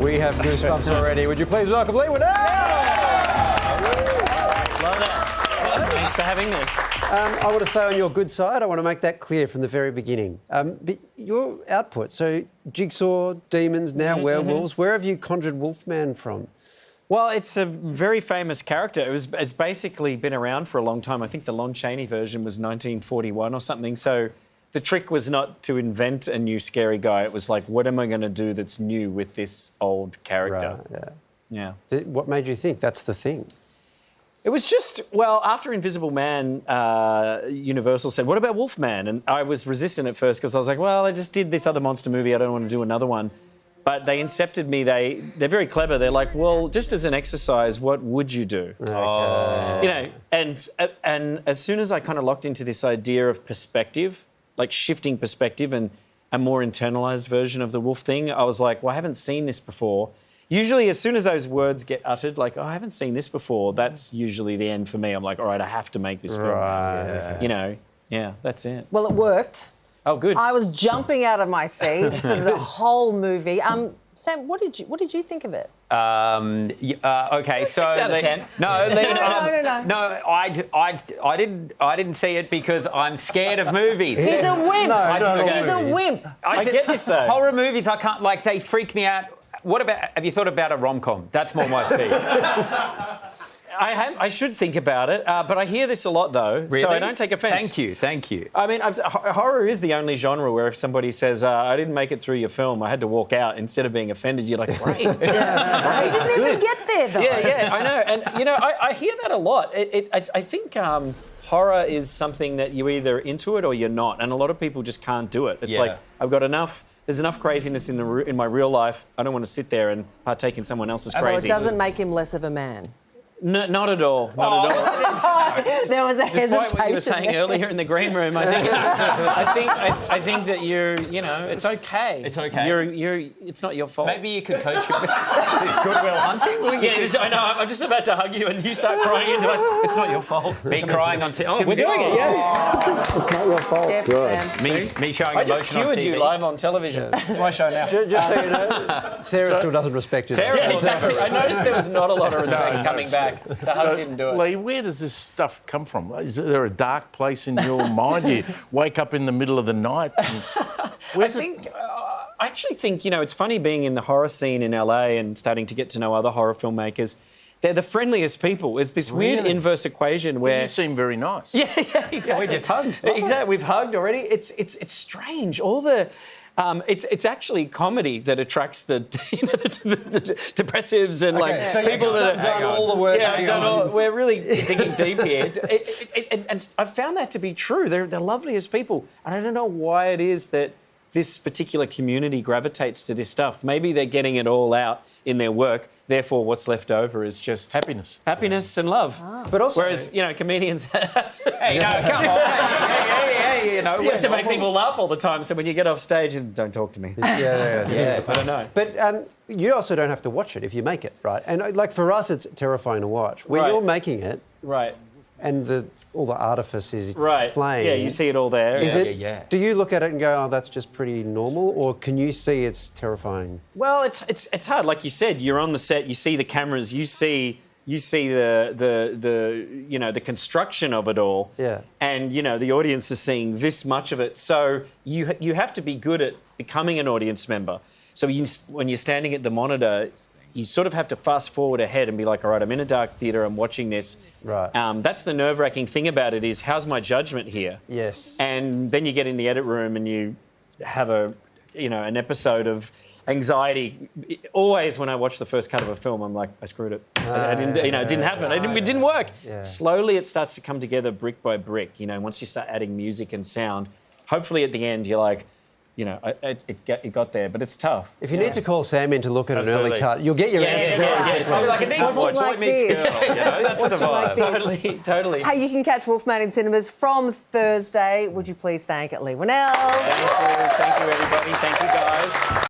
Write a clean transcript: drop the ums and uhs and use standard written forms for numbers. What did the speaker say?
We have goosebumps already. Would you please welcome Leigh Whannell? Love that. Thanks for having me. I want to stay on your good side. I want to make that clear from the very beginning. But your output, so Jigsaw, demons, now werewolves, where have you conjured Wolfman from? Well, it's a very famous character. It's basically been around for a long time. I think the Lon Chaney version was 1941 or something. So the trick was not to invent a new scary guy. It was like, what am I going to do that's new with this old character? Right, yeah. What made you think that's the thing? It was just, well, after Invisible Man, Universal said, what about Wolfman? And I was resistant at first because I was like, well, I just did this other monster movie. I don't want to do another one. But they incepted me. They're very clever. They're like, well, just as an exercise, what would you do? Okay. You know, and as soon as I kind of locked into this idea of perspective, like shifting perspective and a more internalised version of the wolf thing, I was like, well, I haven't seen this before. Usually, as soon as those words get uttered, like, oh, I haven't seen this before, that's usually the end for me. I'm like, all right, I have to make this film. Right. You know, yeah, that's it. Well, it worked. Oh, good. I was jumping out of my seat for the whole movie. Sam, what did you think of it? Okay, so 6 out of 10. No, Leigh, No. No, I didn't see it because I'm scared of movies. He's a wimp. He's a wimp. I get this, though. Horror movies, I can't, like, they freak me out. What about, have you thought about a rom-com? That's more my speed. I should think about it, but I hear this a lot, though, Really? so I don't take offence. Thank you. I mean, horror is the only genre where if somebody says, I didn't make it through your film, I had to walk out, instead of being offended, you're like, great. I didn't even get there, though. Yeah, I know. And, you know, I hear that a lot. I think horror is something that you're either into it or you're not, and a lot of people just can't do it. It's like, I've got enough... There's enough craziness in my real life. I don't want to sit there and partake in someone else's crazy. So it doesn't make him less of a man? No, not at all. Not at all. There was a hesitation. Despite what you were saying earlier in the green room, I think that you know, it's okay. It's okay. It's not your fault. Maybe you could coach him with Goodwill Hunting. Yeah, I know. I'm just about to hug you, and you start crying into it. It's not your fault. Me crying on TV. Oh, we're doing it. Yeah. It's not your fault. Me showing I just emotion on cured TV. you live on television. It's my show now. Just so you know, Sarah still doesn't respect you. Sarah- Yeah, exactly. I noticed there was not a lot of respect coming back. The hug didn't do it. Leigh, where does this stuff come from? Is there a dark place in your mind? You wake up in the middle of the night. I actually think, you know, it's funny being in the horror scene in LA and starting to get to know other horror filmmakers. They're the friendliest people. It's this weird inverse equation where... You seem very nice. Yeah, exactly. We just hugged. Exactly, we've hugged already. It's strange. All the... it's actually comedy that attracts the depressive and like so people that have done all the work. Yeah, I've done all, we're really digging deep here, and I've found that to be true. They're the loveliest people, and I don't know why it is that this particular community gravitates to this stuff. Maybe they're getting it all out in their work. Therefore, what's left over is just Happiness and love. But also, whereas you know, comedians have to, Hey, no, come on. Hey, you know. you have to make people laugh all the time. So when you get off stage, and don't talk to me. yeah. I don't know. But you also don't have to watch it if you make it, right? And like for us, it's terrifying to watch. When Right. you're making it, Right. and all the artifice is Right. playing. Yeah, you see it all there. Is it? Yeah. Do you look at it and go, "Oh, that's just pretty normal," or can you see it's terrifying? Well, it's hard. Like you said, you're on the set. You see the cameras. You see the you know, the construction of it all. Yeah. And you know, the audience is seeing this much of it. So you have to be good at becoming an audience member. So when you're standing at the monitor, you sort of have to fast forward ahead and be like, all right, I'm in a dark theatre, I'm watching this. Right. That's the nerve-wracking thing about it is, how's my judgment here? Yes. And then you get in the edit room and you have an episode of anxiety. Always when I watch the first cut of a film, I'm like, I screwed it. I didn't, it didn't happen. It didn't work. Yeah. Slowly it starts to come together brick by brick. You know, once you start adding music and sound, hopefully at the end you're like, you know, it got there, but it's tough. If you need to call Sam in to look at an early cut, you'll get your answer very quickly. I'll be like, I need to watch Boy Meets Girl. You know, that's the vibe. Totally. Hey, you can catch Wolfman in cinemas from Thursday. Would you please thank Leigh Whannell? Thank you, everybody. Thank you, guys.